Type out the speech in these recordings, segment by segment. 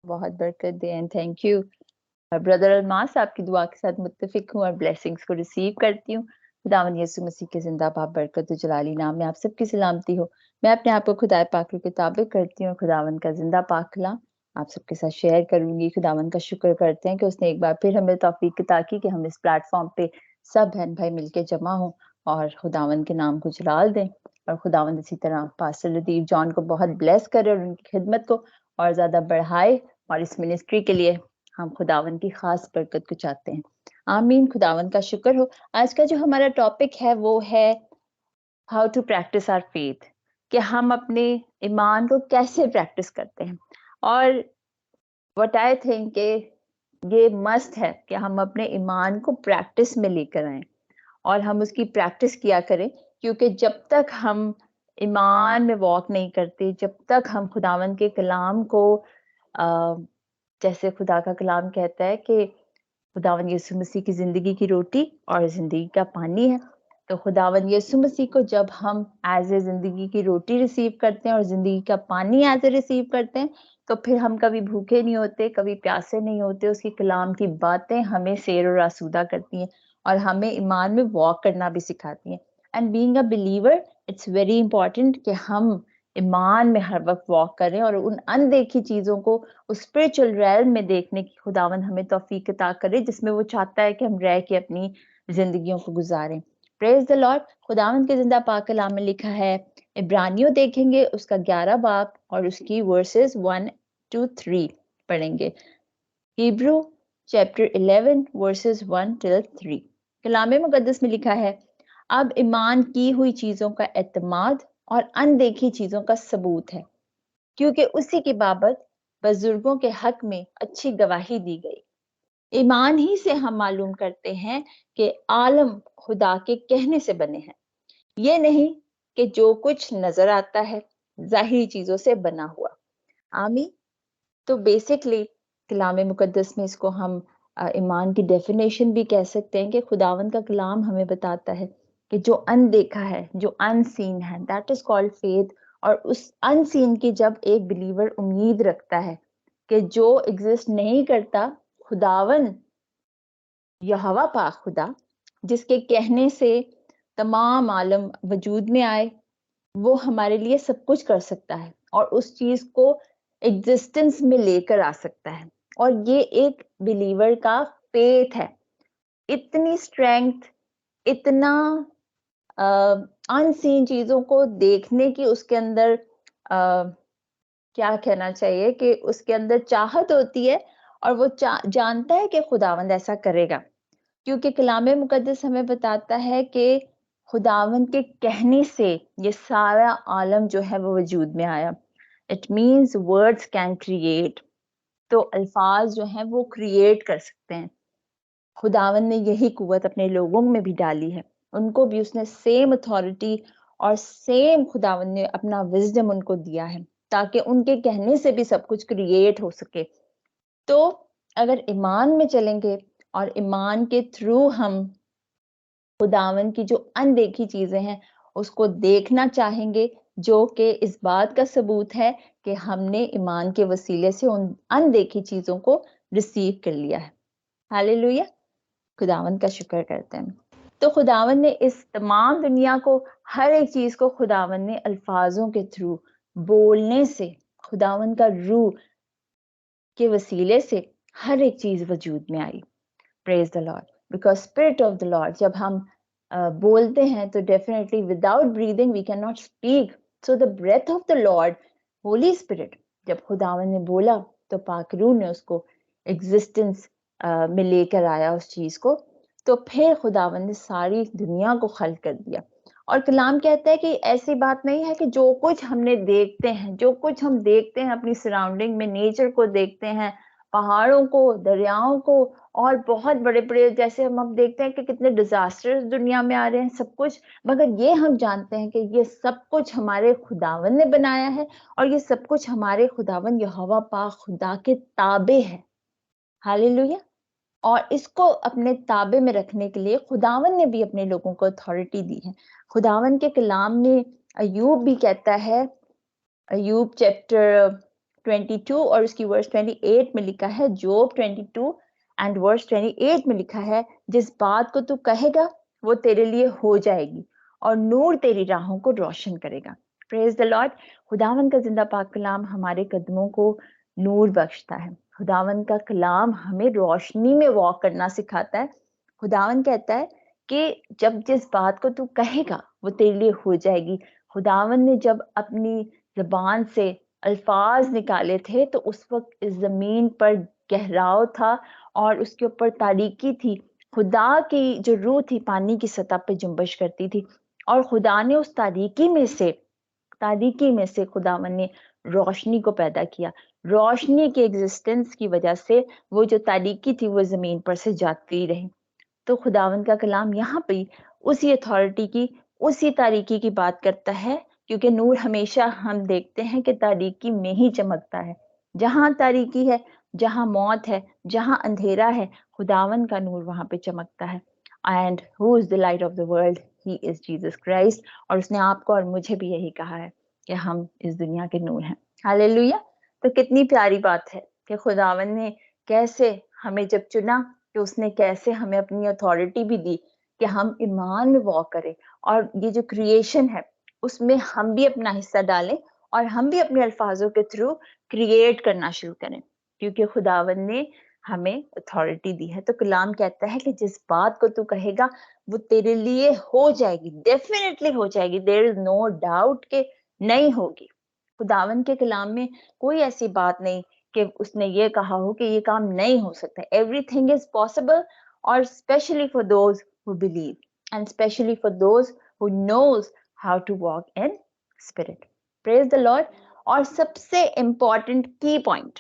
बहुत बरकत दे and thank you brother Almas. आपकी दुआ के साथ मुत्तफिक हूँ और ब्लेसिंग्स को रिसीव करती हूँ। खुदावन यीशु मसीह के जिंदाबाद बरकत जलाली नाम में आप सबकी सलामती हो। मैं अपने आप को खुदा पाक के ताबिक करती हूँ। खुदावन का जिंदा पाक कलाम आप सबके साथ शेयर करूंगी। खुदावन का शुक्र करते हैं कि उसने एक बार फिर हमें तौफीक अता की कि हम इस प्लेटफॉर्म पे सब बहन भाई मिलके जमा हों और खुदावन के नाम को जलाल दें। और खुदावन इसी तरह पास्टर लतीफ जॉन को बहुत ब्लेस करे और उनकी खिदमत को और ज्यादा बढ़ाए और इस मिनिस्ट्री के लिए हम खुदावन की खास बरकत को चाहते हैं। आमीन। खुदावन का शुक्र हो। आज का जो हमारा टॉपिक है वो है how to practise our faith, कि हम अपने ईमान को कैसे प्रैक्टिस करते हैं। और व्हाट आई थिंक ये मस्ट है कि हम अपने ईमान को प्रैक्टिस में लेकर आए और हम उसकी प्रैक्टिस किया करें, क्योंकि जब तक हम ईमान में वॉक नहीं करते, जब तक हम खुदावन के कलाम को जैसे खुदा का कलाम कहता है कि खुदावन यीशु मसीह की जिंदगी की रोटी और जिंदगी का पानी है, तो खुदावन यीशु मसीह को जब हम एज ए जिंदगी की रोटी रिसीव करते हैं और जिंदगी का पानी एज ए रिसीव करते हैं, तो फिर हम कभी भूखे नहीं होते, कभी प्यासे नहीं होते। उसकी कलाम की बातें हमें सैर और आसूदा करती हैं और हमें ईमान में वॉक करना भी सिखाती हैं। And being a believer it's very important कि हम ईमान में हर वक्त वॉक करें और उन अनदेखी चीजों को उस स्पिरिचुअल रेल्म में देखने की खुदावन हमें तौफीक अता करे जिसमें वो चाहता है कि हम रह के अपनी जिंदगियों को गुजारें। Praise the Lord. खुदावन के जिंदा पाक कलाम में लिखा है, इब्रानियों देखेंगे उसका 11 बाब और उसकी वर्सेस 1 to 3 पढ़ेंगे। Hebrew chapter 11 versus 1 till 3। कलाम मुकद्दस में लिखा है, अब ईमान की हुई चीजों का एतमाद और अनदेखी चीजों का सबूत है, क्योंकि उसी की बाबत बुजुर्गों के हक में अच्छी गवाही दी गई। ईमान ही से हम मालूम करते हैं कि आलम खुदा के कहने से बने हैं, ये नहीं कि जो कुछ नजर आता है जाहिरी चीजों से बना हुआ। आमीन। तो बेसिकली कलाम मुकद्दस में इसको हम ईमान की डेफिनेशन भी कह सकते हैं कि खुदावन का कलाम हमें बताता है कि जो अनदेखा है, जो अनसीन है, दैट इज कॉल्ड फेथ। और उस अनसीन की जब एक बिलीवर उम्मीद रखता है कि जो एग्जिस्ट नहीं करता, खुदावन यहोवा पाक खुदा जिसके कहने से तमाम आलम वजूद में आए, वो हमारे लिए सब कुछ कर सकता है और उस चीज को एग्जिस्टेंस में लेकर आ सकता है। और ये एक बिलीवर का फेथ है। इतनी स्ट्रेंथ, इतना अनसीन चीजों को देखने की उसके अंदर क्या कहना चाहिए कि उसके अंदर चाहत होती है और वो जानता है कि खुदावंद ऐसा करेगा, क्योंकि कलाम मुकद्दस हमें बताता है कि खुदावन के कहने से ये सारा आलम जो है वो वजूद में आया। It means words can create. तो अल्फाज जो हैं वो क्रिएट कर सकते हैं। खुदावन ने यही कुव्वत अपने लोगों में भी डाली है। उनको भी उसने सेम अथॉरिटी और सेम खुदावन ने अपना विजडम उनको दिया है, ताकि उनके कहने से भी सब कुछ क्रिएट हो सके। तो अगर ईमान में चलेंगे और ईमान के थ्रू हम खुदावन की जो अनदेखी चीजें हैं उसको देखना चाहेंगे, जो कि इस बात का सबूत है कि हमने ईमान के वसीले से उन अनदेखी चीजों को रिसीव कर लिया है। हालेलुया। खुदावन का शुक्र करते हैं। तो खुदावन ने इस तमाम दुनिया को, हर एक चीज को खुदावन ने अल्फाजों के थ्रू बोलने से, खुदावन का रूह के वसीले से हर एक चीज वजूद में आई। Praise the Lord. Because spirit of the Lord जब हम बोलते हैं तो definitely without breathing we can not speak. So the breath of the Lord, holy spirit, जब खुदावन ने बोला तो पाक रूह ने उसको एग्जिस्टेंस में लेकर आया उस चीज को। तो फिर खुदावन ने सारी दुनिया को खल्क कर दिया। और कलाम कहता है कि ऐसी बात नहीं है कि जो कुछ हमने देखते हैं, जो कुछ हम देखते हैं अपनी सराउंडिंग में, नेचर को देखते हैं, पहाड़ों को, दरियाओं को, और बहुत बड़े बड़े, जैसे हम अब देखते हैं कि कितने डिजास्टर्स दुनिया में आ रहे हैं, सब कुछ, मगर ये हम जानते हैं कि ये सब कुछ हमारे खुदावन ने बनाया है और ये सब कुछ हमारे खुदावन यहोवा पाक खुदा के ताबे है। हालेलुया। और इसको अपने ताबे में रखने के लिए खुदावन ने भी अपने लोगों को अथॉरिटी दी है। खुदावन के कलाम में अयूब भी कहता है, अयूब चैप्टर 22 और उसकी वर्स 28 में लिखा है, जोब 22 एंड वर्स 28 में लिखा है, जिस बात को तू कहेगा वो तेरे लिए हो जाएगी और नूर तेरी राहों को रोशन करेगा। Praise the Lord. खुदावन का जिंदा पाक कलाम हमारे कदमों को नूर बख्शता है। खुदावन का कलाम हमें रोशनी में वॉक करना सिखाता है। खुदावन कहता है कि जब जिस बात को तू कहेगा वो तेरे लिए हो जाएगी। खुदावन ने जब अपनी ज़बान से अल्फाज निकाले थे तो उस वक्त इस ज़मीन पर गहराव था और उसके ऊपर तारीकी थी। खुदा की जो रूह थी पानी की सतह पे जुम्बश करती थी और खुदा ने उस तारीकी में से खुदावन ने रोशनी को पैदा किया। रोशनी के एग्जिस्टेंस की वजह से वो जो तारीकी थी वो ज़मीन पर से जाती रही। तो खुदावन का कलाम यहाँ पे उसी अथॉरिटी की, उसी तारीकी की बात करता है, क्योंकि नूर हमेशा हम देखते हैं कि तारीकी में ही चमकता है। जहाँ तारीकी है, जहाँ मौत है, जहाँ अंधेरा है, खुदावन का नूर वहाँ पे चमकता है। And who is the light of the world? He is Jesus Christ. और उसने आपको और मुझे भी यही कहा है कि हम इस दुनिया के नूर हैं। हालेलुया। तो कितनी प्यारी बात है कि खुदावन ने कैसे हमें जब चुना, कि उसने कैसे हमें अपनी अथॉरिटी भी दी कि हम ईमान में वॉक करें और ये जो क्रिएशन है उसमें हम भी अपना हिस्सा डालें और हम भी अपने अल्फाजों के थ्रू क्रिएट करना शुरू करें, क्योंकि खुदावन ने हमें अथॉरिटी दी है। तो कलाम कहता है कि जिस बात को तू कहेगा वो तेरे लिए हो जाएगी, डेफिनेटली हो जाएगी। देयर इज नो डाउट कि नहीं होगी। खुदावन के कलाम में कोई ऐसी बात नहीं कि उसने ये कहा हो कि ये काम नहीं हो सकता। एवरीथिंग इज पॉसिबल, और specially for those who believe and specially for those who knows how to walk in spirit. Praise the Lord. और सबसे इंपॉर्टेंट की पॉइंट,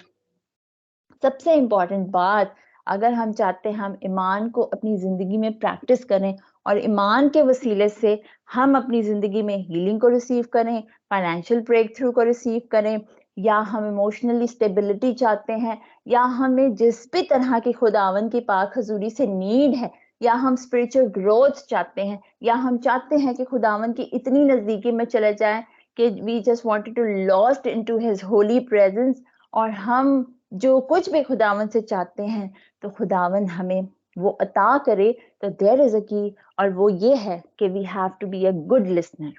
सबसे इंपॉर्टेंट बात, अगर हम चाहते हैं हम ईमान को अपनी जिंदगी में प्रैक्टिस करें और ईमान के वसीले से हम अपनी जिंदगी में हीलिंग को रिसीव करें, फाइनेंशियल ब्रेक थ्रू को रिसीव करें, या हम इमोशनली स्टेबिलिटी चाहते हैं, या हमें जिस भी तरह की खुदावन की पाक हजूरी से नीड है, या हम स्पिरिचुअल ग्रोथ चाहते हैं, या हम चाहते हैं कि खुदावन की इतनी नजदीकी में चले जाएं कि we just wanted to lost into his holy presence, और हम जो कुछ भी खुदावन से चाहते हैं तो खुदावन हमें वो अता करे। तो देयर इज अ की, और वो ये है कि we have to be a good listener.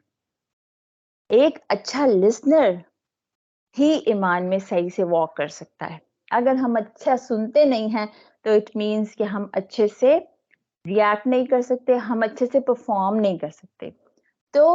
एक अच्छा लिसनर ही ईमान में सही से वॉक कर सकता है। अगर हम अच्छा सुनते नहीं हैं तो इट मीन्स कि हम अच्छे से रिएक्ट नहीं कर सकते, हम अच्छे से परफॉर्म नहीं कर सकते। तो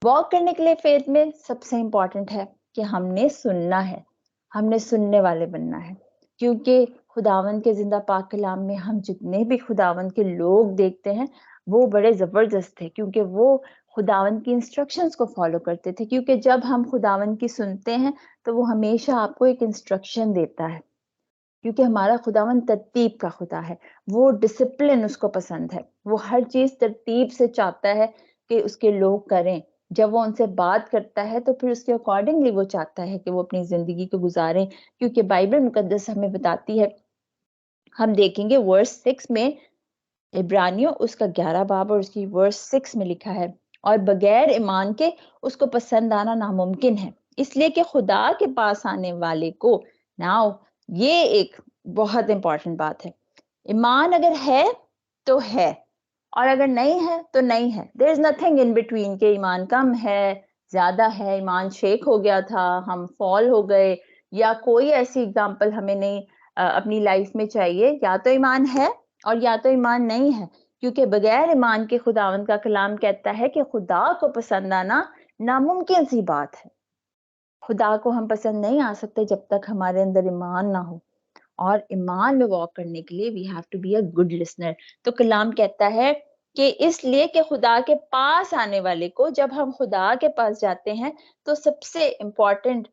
वॉक करने के लिए फेथ में सबसे इंपॉर्टेंट है कि हमने सुनना है, हमने सुनने वाले बनना है। क्योंकि खुदावन के जिंदा पाक कलाम में हम जितने भी खुदावन के लोग देखते हैं वो बड़े जबरदस्त थे, क्योंकि वो खुदावन की इंस्ट्रक्शंस को फॉलो करते थे। क्योंकि जब हम खुदावन की सुनते हैं तो वो हमेशा आपको एक इंस्ट्रक्शन देता है, क्योंकि हमारा खुदावन तरतीब का खुदा है। वो डिसिप्लिन उसको पसंद है, वो हर चीज तरतीब से चाहता है कि उसके लोग करें। जब वो उनसे बात करता है तो फिर उसके अकॉर्डिंगली वो चाहता है कि वो अपनी जिंदगी को गुजारें, क्योंकि बाइबल मुकद्दस हमें बताती है। हम देखेंगे वर्स 6 में, इब्रानियों उसका 11 बाब और उसकी वर्स 6 में लिखा है, और बगैर ईमान के उसको पसंद आना नामुमकिन है, इसलिए कि खुदा के पास आने वाले को, नाउ ये एक बहुत इंपॉर्टेंट बात है, ईमान अगर है तो है, और अगर नहीं है तो नहीं है। There is nothing in between के ईमान कम है, ज्यादा है, ईमान शेक हो गया था, हम फॉल हो गए, या कोई ऐसी एग्जांपल हमें नहीं अपनी लाइफ में चाहिए। या तो ईमान है और या तो ईमान नहीं है, क्योंकि बगैर ईमान के खुदावंद का कलाम कहता है कि खुदा को पसंद आना नामुमकिन सी बात है। खुदा को हम पसंद नहीं आ सकते जब तक हमारे अंदर ईमान ना हो, और ईमान में वॉक करने के लिए we have to be a good listener. तो कलाम कहता है कि इसलिए कि खुदा के पास आने वाले को, जब हम खुदा के पास जाते हैं तो सबसे इम्पोर्टेंट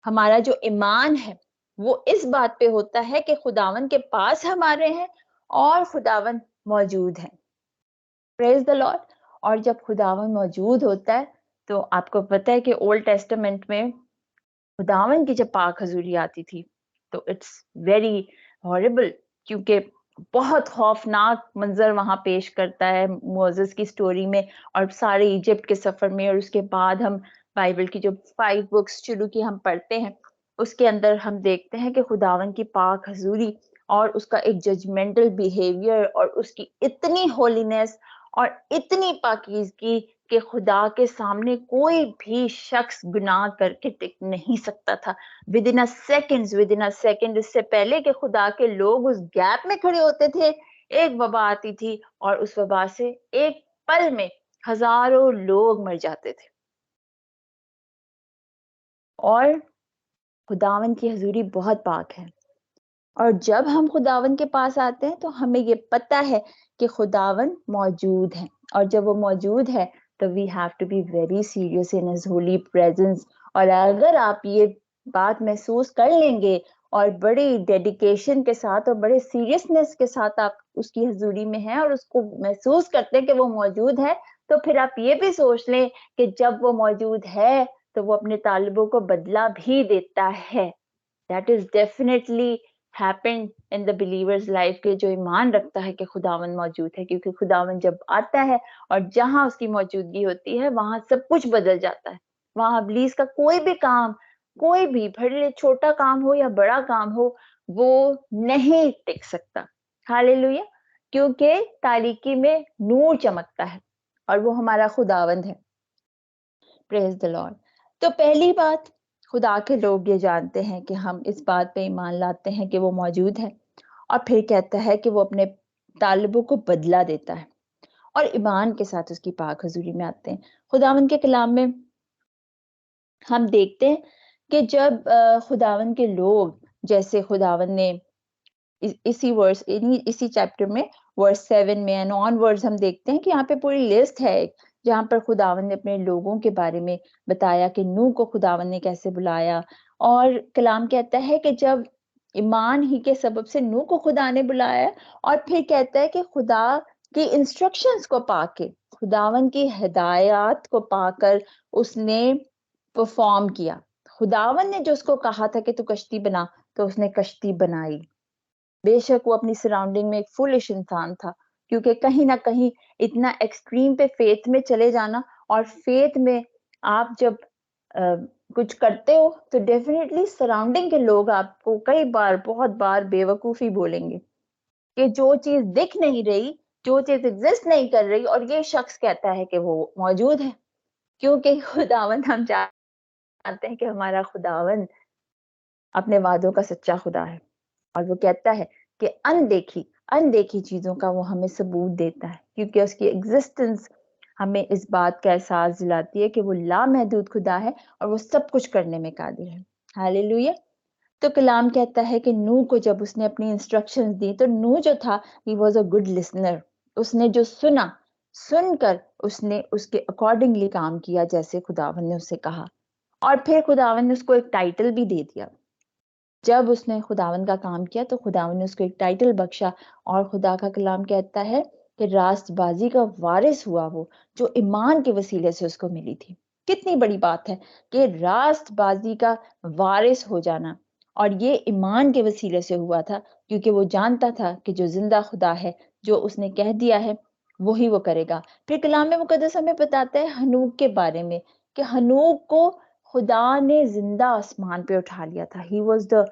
हमारा जो ईमान है वो इस बात पे होता है कि खुदावन के पास हमारे हैं और खुदावन मौजूद है। Praise the Lord. और जब खुदावन मौजूद होता है तो आपको पता है कि ओल्ड टेस्टामेंट में खुदावन की जब पाक हजूरी आती थी तो इट्स वेरी हॉरिबल, क्योंकि बहुत खौफनाक मंजर वहां पेश करता है मोसेस की स्टोरी में और सारे इजिप्ट के सफर में। और उसके बाद हम बाइबल की जो 5 बुक्स शुरू की हम पढ़ते हैं, उसके अंदर हम देखते हैं कि खुदावन की पाक हजूरी और उसका एक जजमेंटल बिहेवियर और उसकी इतनी होलीनेस और इतनी पाकीज़गी कि खुदा के सामने कोई भी शख्स गुनाह करके टिक नहीं सकता था। विद इन अ सेकंड इससे पहले कि खुदा के लोग उस गैप में खड़े होते थे, एक वबा आती थी और उस वबा से एक पल में हज़ारों लोग मर जाते थे। और खुदावन की हज़ूरी बहुत पाक है। और जब हम खुदावन के पास आते हैं तो हमें ये पता है कि खुदावन मौजूद है, और जब वो मौजूद है तो we have to be very serious in his holy presence. और अगर आप ये बात महसूस कर लेंगे और बड़ी डेडिकेशन के साथ और बड़े सीरियसनेस के साथ आप उसकी हजूरी में हैं और उसको महसूस करते हैं कि वो मौजूद है, तो फिर आप ये भी सोच लें कि जब वो मौजूद है तो वो अपने तालिबों को बदला भी देता है। That is definitely happened in the believers life के जो ईमान रखता है कि खुदावन मौजूद है, क्योंकि खुदावन जब आता है और जहां उसकी मौजूदगी होती है वहां सब कुछ बदल जाता है। वहां इब्लीस का कोई भी काम, कोई भी भले छोटा काम हो या बड़ा काम हो, वो नहीं टिक सकता। हालेलुया। क्योंकि तारीकी में नूर चमकता है और वो हमारा खुदावंद है। Praise the Lord. तो पहली बात, खुदा के लोग ये जानते हैं कि हम इस बात पे ईमान लाते हैं कि वो मौजूद है, और फिर कहता है कि वो अपने तालिबों को बदला देता है, और ईमान के साथ उसकी पाक हजूरी में आते हैं। खुदावन के कलाम में हम देखते हैं कि जब खुदावन के लोग, जैसे खुदावन ने इसी वर्स इसी चैप्टर में वर्स 7 में एंड ऑनवर्ड्स हम देखते हैं कि यहाँ पे पूरी लिस्ट है एक, जहाँ पर खुदावन ने अपने लोगों के बारे में बताया कि नूह को खुदावन ने कैसे बुलाया। और कलाम कहता है कि जब ईमान ही के सबब से नूह को खुदा ने बुलाया, और फिर कहता है कि खुदा की इंस्ट्रक्शंस को पाके, खुदावन की हिदायत को पाकर उसने परफॉर्म किया। खुदावन ने जो उसको कहा था कि तू कश्ती बना, तो उसने कश्ती बनाई। बेशक वो अपनी सराउंडिंग में एक फुलिश इंसान था, क्योंकि कहीं ना कहीं इतना एक्सट्रीम पे फेथ में चले जाना, और फेथ में आप जब अ, कुछ करते हो तो डेफिनेटली सराउंडिंग के लोग आपको कई बार, बहुत बार बेवकूफी बोलेंगे कि जो चीज दिख नहीं रही, जो चीज एग्जिस्ट नहीं कर रही, और ये शख्स कहता है कि वो मौजूद है। क्योंकि खुदावन, हम जानते हैं कि हमारा खुदावन अपने वादों का सच्चा खुदा है, और वो कहता है कि अनदेखी अनदेखी चीजों का वो हमें सबूत देता है, क्योंकि उसकी एग्जिस्टेंस हमें इस बात का एहसास दिलाती है कि वो लामहदूद खुदा है और वो सब कुछ करने में कादिर है। हालेलुया। तो कलाम कहता है कि नूह को जब उसने अपनी इंस्ट्रक्शंस दी, तो नूह जो था, he was a good listener. उसने जो सुना, सुनकर उसने उसके अकॉर्डिंगली काम किया जैसे खुदावन ने उसे कहा। और फिर खुदावन ने उसको एक टाइटल भी दे दिया। जब उसने खुदावन का काम किया तो खुदावन ने उसको एक टाइटल बख्शा, और खुदा का कलाम कहता है कि रास्तबाजी का वारिस हुआ वो, जो ईमान के वसीले से उसको मिली थी। कितनी बड़ी बात है कि रास्तबाजी का वारिस हो जाना, और ये ईमान के वसीले से हुआ था, क्योंकि वो जानता था कि जो जिंदा खुदा है, जो उसने कह दिया है वही वो करेगा। फिर कलाम में मुकद्दस हमें बताता है हनूक के बारे में, कि हनूक को खुदा ने जिंदा आसमान पे उठा लिया था। He was the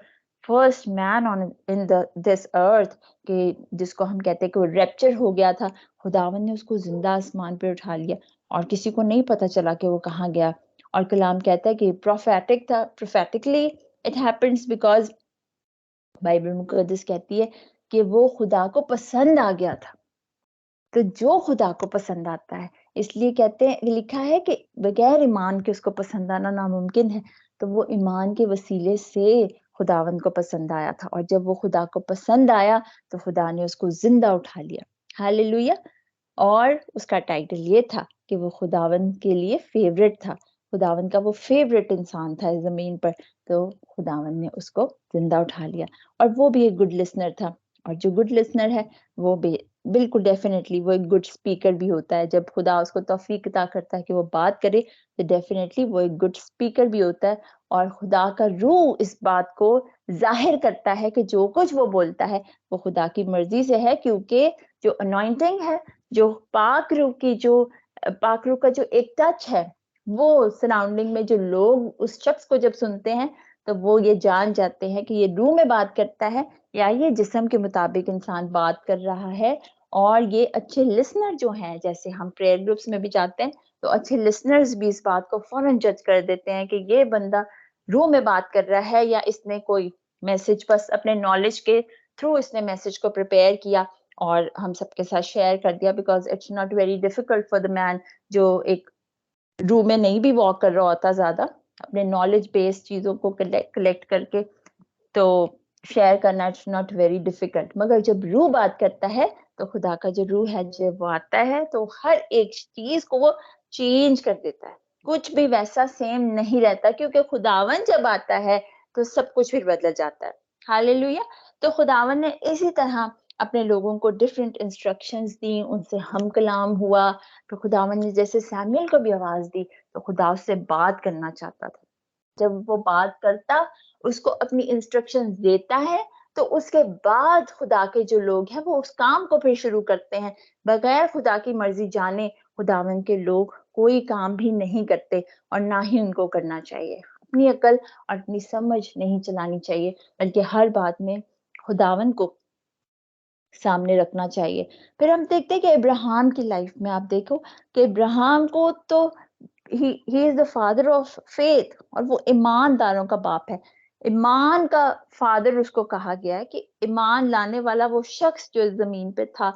first man on in the this earth, के जिसको हम कहते हैं कि वो रैप्चर हो गया था। खुदावन ने उसको जिंदा आसमान पे उठा लिया, और किसी को नहीं पता चला कि वो कहाँ गया। और कलाम कहता है कि प्रोफेटिक था, prophetically it happens because Bible मुकद्दस कहती है कि वो खुदा को पसंद आ गया था। तो जो खुदा को पसंद आता है, इसलिए कहते हैं, लिखा है कि बगैर ईमान के उसको पसंद आना नामुमकिन है। तो वो ईमान के वसीले से खुदावंद को पसंद आया था, और जब वो खुदा को पसंद आया तो खुदा ने उसको जिंदा उठा लिया। हालेलुया। और उसका टाइटल ये था कि वो खुदावंद के लिए फेवरेट था। खुदावंद का वो फेवरेट इंसान था इस जमीन पर। तो खुदावंद ने उसको जिंदा उठा लिया, और वो भी एक गुड लिसनर था। और जो गुड लिसनर है, वो भी बिल्कुल डेफिनेटली वो एक गुड स्पीकर भी होता है। जब खुदा उसको तौफीक अता करता है कि वो बात करे, तो डेफिनेटली वो एक गुड स्पीकर भी होता है। और खुदा का रूह इस बात को जाहिर करता है कि जो कुछ वो बोलता है वो खुदा की मर्जी से है, क्योंकि जो अनॉइंटिंग है, जो पाक रूह की जो पाक रूह का जो एक टच है, वो सराउंडिंग में जो लोग उस शख्स को जब सुनते हैं, तो वो ये जान जाते हैं कि ये रूह में बात करता है या ये जिस्म के मुताबिक इंसान बात कर रहा है। और ये अच्छे लिसनर जो हैं, जैसे हम प्रेयर ग्रुप्स में भी जाते हैं, तो अच्छे लिसनर्स भी इस बात को फ़ौरन जज कर देते हैं कि ये बंदा रूह में बात कर रहा है या इसने कोई मैसेज बस अपने नॉलेज के थ्रू इसने मैसेज को प्रिपेयर किया और हम सबके साथ शेयर कर दिया, because it's not very difficult for the man जो एक रूम में नहीं भी वॉक कर रहा होता ज़्यादा, अपने नॉलेज बेस्ड चीज़ों को कलेक्ट कलेक्ट करके तो शेयर करना इट्स नॉट वेरी डिफिकल्ट। मगर जब रूह बात करता है, तो खुदा का जो रूह है जब वो आता है, तो हर एक चीज़ को वो चेंज कर देता है। कुछ भी वैसा सेम नहीं रहता, क्योंकि खुदावन जब आता है, तो सब कुछ फिर बदल जाता है। हालेलुया! तो खुदावन ने इसी तरह अपने लोगों को डिफरेंट इंस्ट्रक्शंस दी, उनसे हम कलाम हुआ। तो खुदावन ने जैसे सैमुअल को भी आवाज़ दी, तो खुदा उससे बात करना चाहता था। जब वो बात करता, उसको अपनी इंस्ट्रक्शंस देता है, तो उसके बाद खुदा के जो लोग हैं, वो उस काम को फिर शुरू करते हैं। बगैर खुदा की मर्ज़ी जाने खुदावंद के लोग कोई काम भी नहीं करते और ना ही उनको करना चाहिए। अपनी अक्ल और अपनी समझ नहीं चलानी चाहिए, बल्कि हर बात में खुदावंद को सामने रखना चाहिए। फिर हम देखते हैं कि अब्राहम की लाइफ में आप देखो कि अब्राहम को तो he is the father of faith, और वो ईमानदारों का बाप है। ईमान का फादर उसको कहा गया है कि ईमान लाने वाला वो शख्स जो इस जमीन पे था,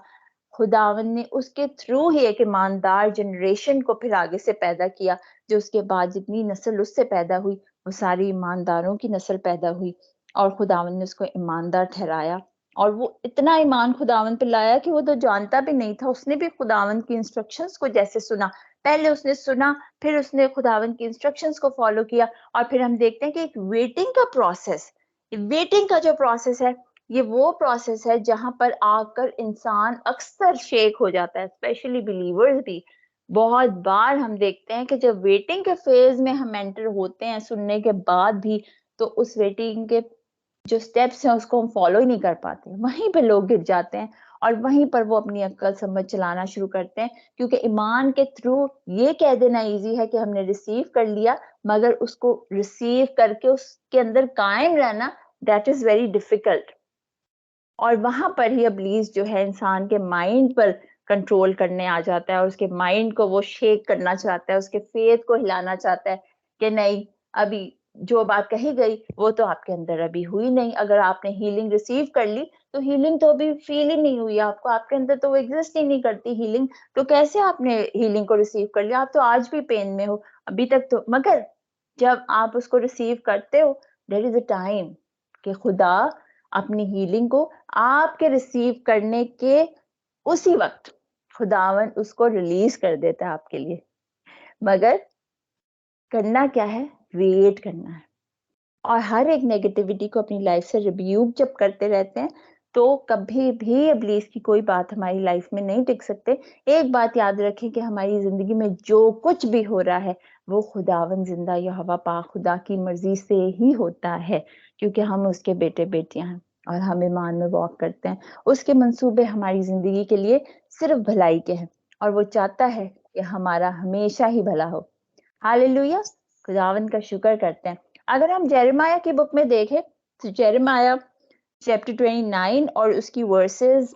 खुदावन ने उसके थ्रू ही एक ईमानदार जनरेशन को फिर आगे से पैदा किया, जो उसके बाद जितनी नस्ल उससे पैदा हुई, वो सारी ईमानदारों की नस्ल पैदा हुई। और खुदावन ने उसको ईमानदार ठहराया, और वो इतना ईमान खुदावन पे लाया कि वो तो जानता भी नहीं था। उसने भी खुदावन की इंस्ट्रक्शंस को जैसे सुना, पहले उसने सुना, फिर उसने खुदावन की इंस्ट्रक्शंस को फॉलो किया। और फिर हम देखते हैं कि एक वेटिंग का प्रोसेस, वेटिंग का जो प्रोसेस है, ये वो प्रोसेस है जहां पर आकर इंसान अक्सर शेक हो जाता है, स्पेशली बिलीवर्स भी। बहुत बार हम देखते हैं कि जब वेटिंग के फेज में हम एंटर होते हैं सुनने के बाद भी, तो उस वेटिंग के जो स्टेप्स हैं उसको हम फॉलो ही नहीं कर पाते, वहीं पे लोग गिर जाते हैं और वहीं पर वो अपनी अक्ल समझ चलाना शुरू करते हैं। क्योंकि ईमान के थ्रू ये कह देना इजी है कि हमने रिसीव कर लिया, मगर उसको रिसीव करके उसके अंदर कायम रहना, दैट इज वेरी डिफिकल्ट। और वहां पर ही इब्लीस जो है इंसान के माइंड पर कंट्रोल करने आ जाता है, और उसके माइंड को वो शेक करना चाहता है, उसके फेथ को हिलाना चाहता है कि नहीं, अभी जो बात कही गई वो तो आपके अंदर अभी हुई नहीं। अगर आपने हीलिंग रिसीव कर ली, तो हीलिंग तो अभी फील ही नहीं हुई आपको, आपके अंदर तो वो एग्जिस्ट ही नहीं करती हीलिंग। तो कैसे आपने हीलिंग को रिसीव कर लिया? आप तो आज भी पेन में हो अभी तक तो। मगर जब आप उसको रिसीव करते हो, देयर इज अ टाइम कि खुदा अपनी हीलिंग को आपके रिसीव करने के उसी वक्त खुदावन उसको रिलीज कर देता है आपके लिए। मगर करना क्या है? वेट करना है। और हर एक नेगेटिविटी को अपनी लाइफ से रिब्यूक जब करते रहते हैं, तो कभी भी इब्लीस की कोई बात हमारी लाइफ में नहीं टिक सकते। एक बात याद रखें कि हमारी जिंदगी में जो कुछ भी हो रहा है, वो खुदावन जिंदा यहोवा पाक खुदा की मर्जी से ही होता है, क्योंकि हम उसके बेटे बेटियां हैं और हम ईमान में वॉक करते हैं। उसके मंसूबे हमारी जिंदगी के लिए सिर्फ भलाई के हैं, और वो चाहता है कि हमारा हमेशा ही भला हो। हालेलुया! खुदावंद का शुक्र करते हैं। अगर हम जेरेमाया की बुक में देखें, तो जेरेमाया चैप्टर 29 और उसकी वर्सेस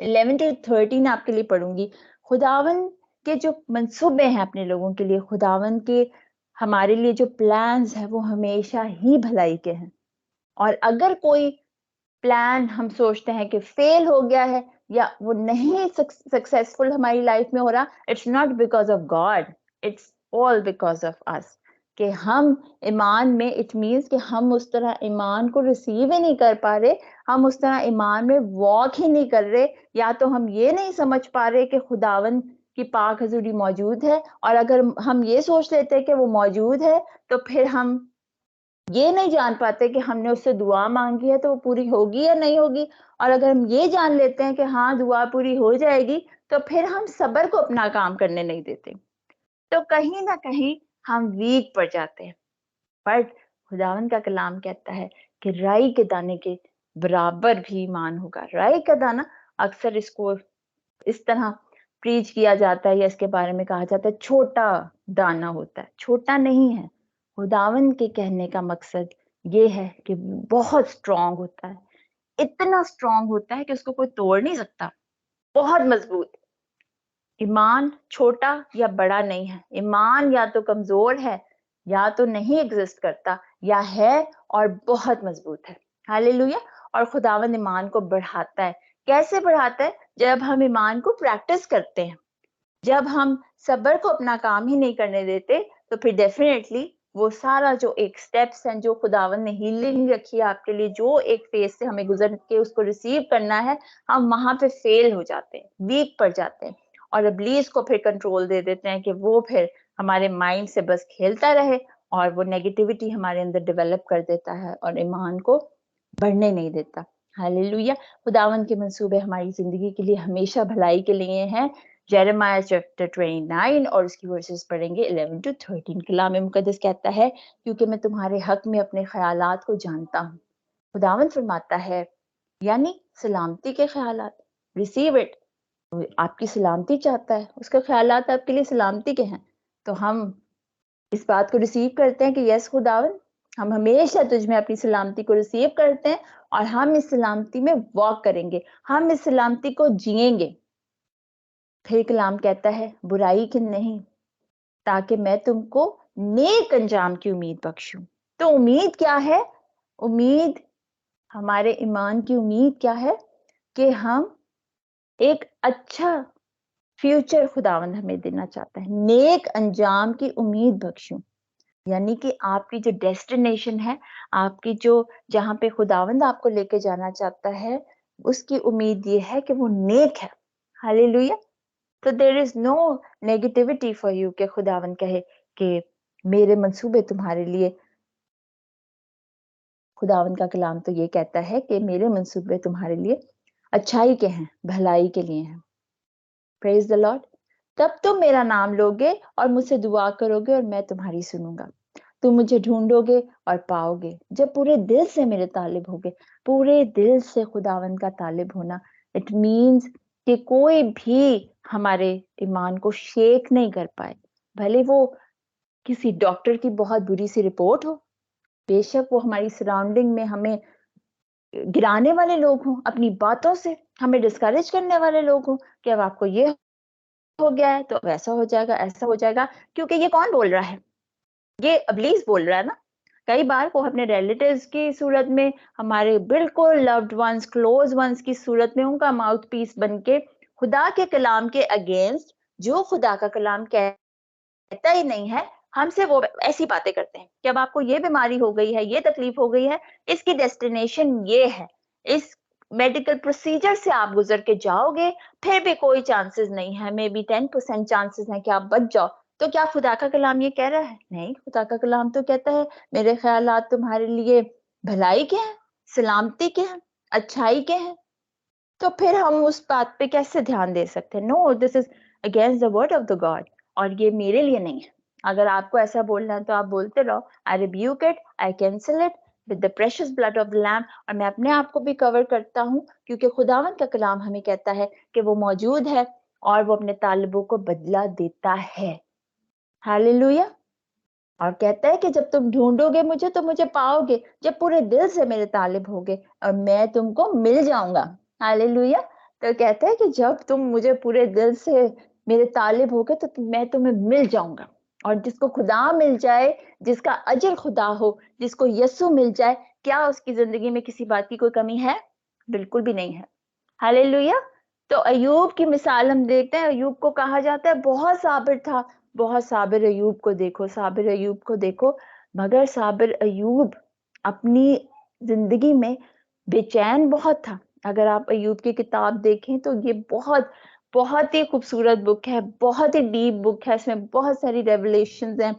11 टू 13 आपके लिए पढ़ूंगी। खुदावंद के जो मंसूबे हैं अपने लोगों के लिए, खुदावंद के हमारे लिए जो प्लान्स हैं, वो हमेशा ही भलाई के हैं। और अगर कोई प्लान हम सोचते हैं कि फेल हो गया है या वो नहीं सक्सेसफुल हमारी लाइफ में हो रहा, it's not because of God, it's all because of us. कि हम ईमान में, इट मीन्स कि हम उस तरह ईमान को रिसीव ही नहीं कर पा रहे, हम उस तरह ईमान में वॉक ही नहीं कर रहे, या तो हम ये नहीं समझ पा रहे कि खुदावन की पाक हजूरी मौजूद है। और अगर हम ये सोच लेते हैं कि वो मौजूद है, तो फिर हम ये नहीं जान पाते कि हमने उससे दुआ मांगी है तो वो पूरी होगी या नहीं होगी। और अगर हम ये जान लेते हैं कि हाँ दुआ पूरी हो जाएगी, तो फिर हम सब्र को अपना काम करने नहीं देते, तो कहीं ना कहीं हम वीक पड़ जाते हैं। बट खुदावन का कलाम कहता है कि राई के दाने के बराबर भी ईमान होगा। राई का दाना, अक्सर इसको इस तरह प्रीच किया जाता है या इसके बारे में कहा जाता है छोटा दाना होता है, छोटा नहीं है। खुदावन के कहने का मकसद ये है कि बहुत स्ट्रांग होता है, इतना स्ट्रांग होता है कि उसको कोई तोड़ नहीं सकता, बहुत मजबूत। ईमान छोटा या बड़ा नहीं है, ईमान या तो कमजोर है, या तो नहीं एग्जिस्ट करता, या है और बहुत मजबूत है। हालेलुया। और खुदावंद ईमान को बढ़ाता है। कैसे बढ़ाता है? जब हम ईमान को प्रैक्टिस करते हैं, जब हम सब्र को अपना काम ही नहीं करने देते, तो फिर डेफिनेटली वो सारा जो एक स्टेप्स हैं, जो खुदावंद ने हीलिंग रखी है आपके लिए, जो एक फेज से हमें गुजर के उसको रिसीव करना है, हम वहां पे फेल हो जाते हैं, वीक पड़ जाते हैं, और इब्लीस को फिर कंट्रोल दे देते हैं कि वो फिर हमारे माइंड से बस खेलता रहे, और वो नेगेटिविटी हमारे अंदर डेवलप कर देता है और ईमान को बढ़ने नहीं देता। हालेलुया। खुदावंद के मंसूबे हमारी जिंदगी के लिए हमेशा भलाई के लिए हैं। जेरेमाया चैप्टर 29 और उसकी वर्सेस पढ़ेंगे 11 टू 13। कलाम मुकद्दस कहता है, क्योंकि मैं तुम्हारे हक में अपने ख्यालात को जानता हूँ। खुदावंद फरमाता है, यानी सलामती के ख्यालात, रिसीव इट। वो आपकी सलामती चाहता है, उसके ख्यालात आपके लिए सलामती के हैं। तो हम इस बात को रिसीव करते हैं कि यस खुदावंद, हम हमेशा तुझ में अपनी सलामती को रिसीव करते हैं, और हम इस सलामती में वॉक करेंगे, हम इस सलामती को जिएंगे। फिर कलाम कहता है, बुराई की नहीं, ताकि मैं तुमको नेक अंजाम की उम्मीद बख्शूं। तो उम्मीद क्या है? उम्मीद, हमारे ईमान की उम्मीद क्या है? कि हम एक अच्छा फ्यूचर खुदावंद हमें देना चाहता है, नेक अंजाम की उम्मीद बख्शूं। यानी कि आपकी जो डेस्टिनेशन है, आपकी जो जहां पे खुदावंद आपको लेके जाना चाहता है, उसकी उम्मीद ये है कि वो नेक है। हालेलुया। तो there is no negativity for you कि खुदावन कहे कि मेरे मंसूबे तुम्हारे लिए, खुदावन का कलाम तो ये कहता है कि मेरे मंसूबे तुम्हारे लिए अच्छाई के हैं, भलाई के लिए हैं। Praise the Lord. तब तुम मेरा नाम लोगे और मुझसे दुआ करोगे और मैं तुम्हारी सुनूंगा। तुम मुझे ढूंढोगे और पाओगे जब पूरे दिल से मेरे तालिब होगे। पूरे दिल से खुदावन का तालिब होना, इट मीन्स कि कोई भी हमारे ईमान को शेक नहीं कर पाए, भले वो किसी डॉक्टर की बहुत बुरी सी रिपोर्ट हो, बेशक वो हमारी सराउंडिंग में हमें गिराने वाले लोग हों, अपनी बातों से हमें डिस्करेज करने वाले लोग हों कि अब आपको ये हो गया है तो वैसा हो जाएगा, ऐसा हो जाएगा। क्योंकि ये कौन बोल रहा है? ये इब्लीस बोल रहा है ना। कई बार वो अपने रिलेटिव्स की सूरत में, हमारे बिल्कुल लव्ड वंस, क्लोज वंस की सूरत में उनका माउथ पीस बन के खुदा के कलाम के अगेंस्ट, जो खुदा का कलाम कहता ही नहीं है, हमसे वो ऐसी बातें करते हैं कि अब आपको ये बीमारी हो गई है, ये तकलीफ हो गई है, इसकी डेस्टिनेशन ये है, इस मेडिकल प्रोसीजर से आप गुजर के जाओगे, फिर भी कोई चांसेस नहीं है, मे बी 10% चांसेस है कि आप बच जाओ। तो क्या खुदा का कलाम ये कह रहा है? नहीं, खुदा का कलाम तो कहता है मेरे ख्यालात तुम्हारे लिए भलाई के हैं, सलामती के हैं, अच्छाई के हैं। तो फिर हम उस बात पे कैसे ध्यान दे सकते हैं? No, this is against the word of the God, और ये मेरे लिए नहीं है। अगर आपको ऐसा बोलना है तो आप बोलते रहो, आई rebuke it, I cancel it with the precious blood of the lamb. और मैं अपने आप को भी कवर करता हूँ, क्योंकि खुदावंद का कलाम हमें कहता है कि वो मौजूद है और वो अपने तालिबों को बदला देता है। हालेलुया। और कहता है कि जब तुम ढूंढोगे मुझे तो मुझे पाओगे, जब पूरे दिल से मेरे तालिब होगे और मैं तुमको मिल जाऊंगा। हालेलुया। तो कहता है कि जब तुम मुझे पूरे दिल से मेरे तालिब होगे तो मैं तुम्हें मिल जाऊंगा। और जिसको खुदा मिल जाए, जिसका अजर खुदा हो, जिसको यस्सु मिल जाए, क्या उसकी जिंदगी में किसी बात की कोई कमी है? बिल्कुल भी नहीं है। हालेलुया। तो अयूब की मिसाल हम देखते हैं। अयूब को कहा जाता है बहुत साबिर था। बहुत साबिर अयूब को देखो, साबिर अयूब को देखो। मगर साबिर अयूब अपनी जिंदगी में बेचैन बहुत था। अगर आप अयूब की किताब देखें तो ये बहुत बहुत ही खूबसूरत बुक है, बहुत ही डीप बुक है। इसमें बहुत सारी रेवलेशंस हैं,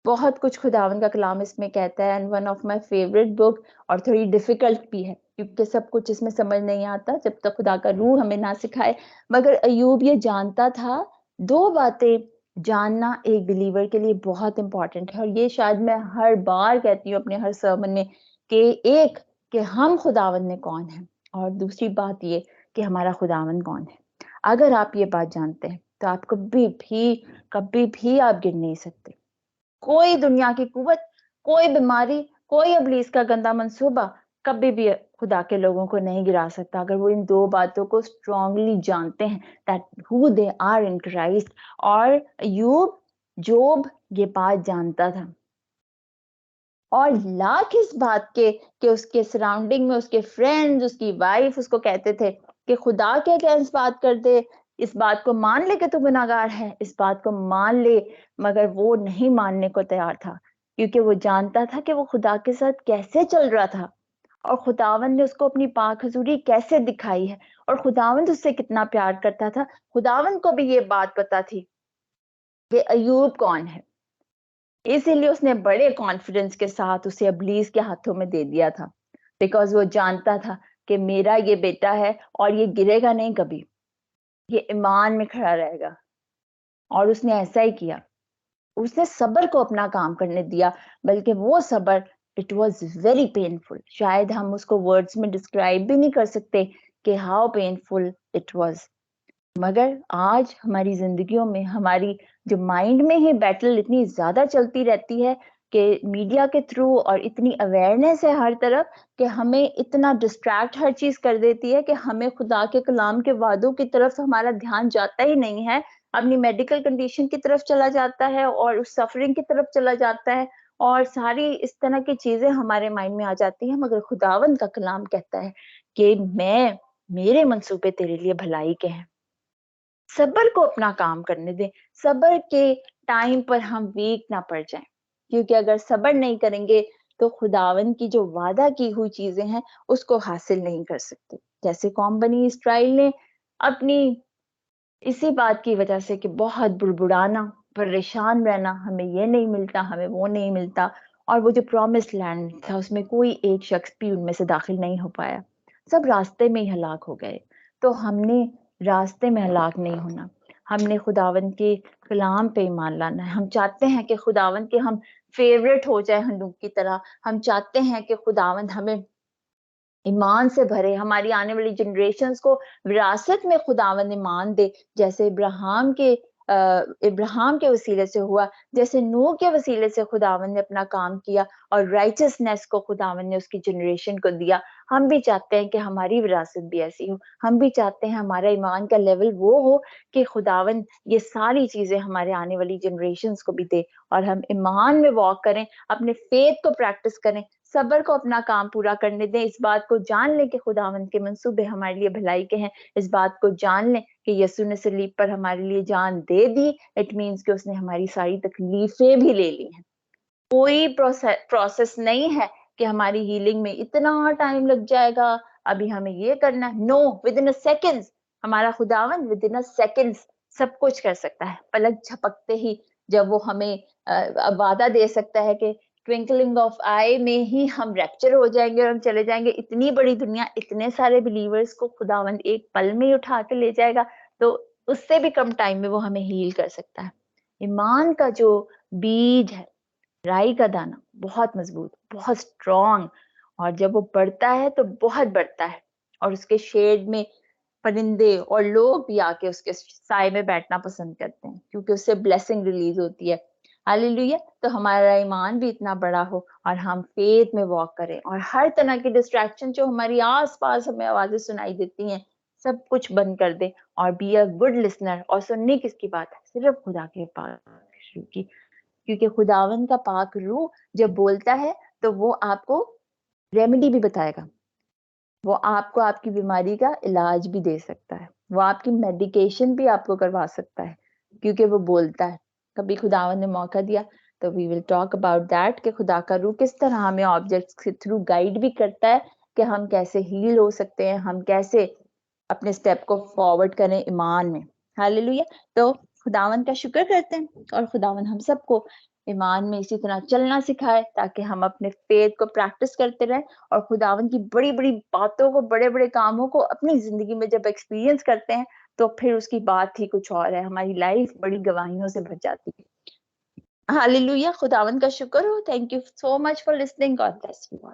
बहुत कुछ खुदावन का कलाम इसमें कहता है, and one of my favourite book. और थोड़ी डिफिकल्ट भी है, क्योंकि सब कुछ इसमें समझ नहीं आता जब तक खुदा का रूह हमें ना सिखाए। मगर अयूब ये जानता था, दो बातें जानना एक बिलीवर के लिए बहुत इंपॉर्टेंट है, और ये शायद मैं हर बार कहती हूँ अपने हर सर्मन में, कि एक, कि हम खुदावन में कौन है, और दूसरी बात ये कि हमारा खुदावन कौन है। अगर आप ये बात जानते हैं तो आप कभी भी आप गिर नहीं सकते। कोई दुनिया की कुवत, कोई बीमारी, कोई इब्लीस का गंदा मंसूबा कभी भी खुदा के लोगों को नहीं गिरा सकता अगर वो इन 2 बातों को स्ट्रांगली जानते हैं, that who they are in Christ. और जोब ये बात जानता था, और लाख इस बात के कि उसके सराउंडिंग में उसके फ्रेंड्स, उसकी वाइफ उसको कहते थे कि खुदा के अगेंस्ट बात कर दे, इस बात को मान ले कि तू गुनाहगार है, इस बात को मान ले। मगर वो नहीं मानने को तैयार था, क्योंकि वो जानता था कि वो खुदा के साथ कैसे चल रहा था, और खुदावंद ने उसको अपनी पाक हजूरी कैसे दिखाई है, और खुदावंद उससे कितना प्यार करता था। खुदावंद को भी ये बात पता थी कि अयूब कौन है, इसीलिए उसने बड़े कॉन्फिडेंस के साथ उसे इब्लीस के हाथों में दे दिया था, बिकॉज वो जानता था कि मेरा ये बेटा है और ये गिरेगा नहीं कभी, ये ईमान में खड़ा रहेगा। और उसने ऐसा ही किया, उसने सब्र को अपना काम करने दिया, बल्कि वो सब्र, इट वाज वेरी पेनफुल। शायद हम उसको वर्ड्स में डिस्क्राइब भी नहीं कर सकते कि हाउ पेनफुल इट वाज। मगर आज हमारी जिंदगियों में हमारी जो माइंड में ही बैटल इतनी ज्यादा चलती रहती है कि मीडिया के थ्रू, और इतनी अवेयरनेस है हर तरफ कि हमें इतना डिस्ट्रैक्ट हर चीज कर देती है कि हमें खुदा के कलाम के वादों की तरफ हमारा ध्यान जाता ही नहीं है, अपनी मेडिकल कंडीशन की तरफ चला जाता है और उस सफरिंग की तरफ चला जाता है, और सारी इस तरह की चीजें हमारे माइंड में आ जाती हैं। मगर खुदावंद का कलाम कहता है कि मेरे मंसूबे तेरे लिए भलाई के हैं। सब्र को अपना काम करने दें, सब्र के टाइम पर हम वीक ना पड़ जाएं, क्योंकि अगर सब्र नहीं करेंगे तो खुदावन की जो वादा की हुई चीजें हैं उसको हासिल नहीं कर सकते। जैसे कौम बनी इस्राइल ने अपनी इसी बात की वजह से कि बहुत बुड़बुड़ाना, परेशान रहना, हमें ये नहीं मिलता, हमें वो नहीं मिलता, और वो जो प्रॉमिस लैंड था उसमें कोई एक शख्स भी उनमें से दाखिल नहीं हो पाया, सब रास्ते में ही हलाक हो गए। तो हमने रास्ते में हलाक नहीं होना, हमने खुदावंद के कलाम पे ईमान लाना है। हम चाहते हैं कि खुदावंद के हम फेवरेट हो जाए हंडूक की तरह, हम चाहते हैं कि खुदावंद हमें ईमान से भरे, हमारी आने वाली जनरेशंस को विरासत में खुदावंद ईमान दे, जैसे इब्राहिम के वसीले से हुआ, जैसे नूह के वसीले से खुदावंद ने अपना काम किया और राइचसनेस को खुदावंद ने उसकी जनरेशन को दिया। हम भी चाहते हैं कि हमारी विरासत भी ऐसी हो, हम भी चाहते हैं हमारा ईमान का लेवल वो हो कि खुदावंद ये सारी चीजें हमारे आने वाली जनरेशंस को भी दे, और हम ईमान में वॉक करें, अपने फेथ को प्रैक्टिस करें, सब्र को अपना काम पूरा करने दें। इस बात को जान लें कि खुदावंद के मंसूबे हमारे लिए भलाई के हैं। इस बात को जान लें कि यीशु ने सलीब पर हमारे लिए जान दे दी। इट मीन्स कि उसने हमारी सारी तकलीफें भी ले ली हैं। कोई प्रोसेस नहीं है कि हमारी हीलिंग में इतना टाइम लग जाएगा, अभी हमें ये करना है। No, with in a seconds हमारा खुदावंद विद इन अ सेकेंड्स सब कुछ कर सकता है। पलक झपकते ही जब वो हमें वादा दे सकता है कि ट्विंकलिंग ऑफ आई में ही हम रैप्चर हो जाएंगे और हम चले जाएंगे, इतनी बड़ी दुनिया, इतने सारे बिलीवर्स को खुदावंद एक पल में ही उठा के ले जाएगा, तो उससे भी कम टाइम में वो हमें हील कर सकता है। ईमान का जो बीज है, राई का दाना, बहुत मजबूत, बहुत स्ट्रॉन्ग, और जब वो बढ़ता है तो बहुत बढ़ता है, और उसके शेड में परिंदे और लोग भी आके उसके साए में बैठना पसंद करते हैं, क्योंकि उससे ब्लेसिंग रिलीज होती है। हालेलुया। तो हमारा ईमान भी इतना बड़ा हो और हम फेथ में वॉक करें, और हर तरह की डिस्ट्रैक्शन जो हमारी आस पास हमें आवाजें सुनाई देती हैं सब कुछ बंद कर दे, और बी अ गुड लिसनर। और सुननी किसकी बात है? सिर्फ खुदा के पास की, क्योंकि खुदावन का पाक रूह जब बोलता है तो वो आपको रेमेडी भी बताएगा, वो आपको आपकी बीमारी का इलाज भी दे सकता है, वो आपकी मेडिकेशन भी आपको करवा सकता है, क्योंकि वो बोलता है। कभी खुदावन ने मौका दिया तो we will talk about that कि खुदा का रूह किस तरह हमें ऑब्जेक्ट्स के थ्रू गाइड भी करता है कि हम कैसे हील हो सकते हैं, हम कैसे अपने स्टेप को फॉरवर्ड करें ईमान में। हालेलुया। तो खुदावन का शुक्र करते हैं, और खुदावन हम सबको ईमान में इसी तरह चलना सिखाए, ताकि हम अपने फेथ को प्रैक्टिस करते रहें, और खुदावन की बड़ी बड़ी बातों को, बड़े बड़े कामों को अपनी जिंदगी में जब एक्सपीरियंस करते हैं तो फिर उसकी बात ही कुछ और है, हमारी लाइफ बड़ी गवाहियों से भर जाती है। हालेलुया। खुदावन का शुक्र हो। Thank you so much for listening. God bless you all.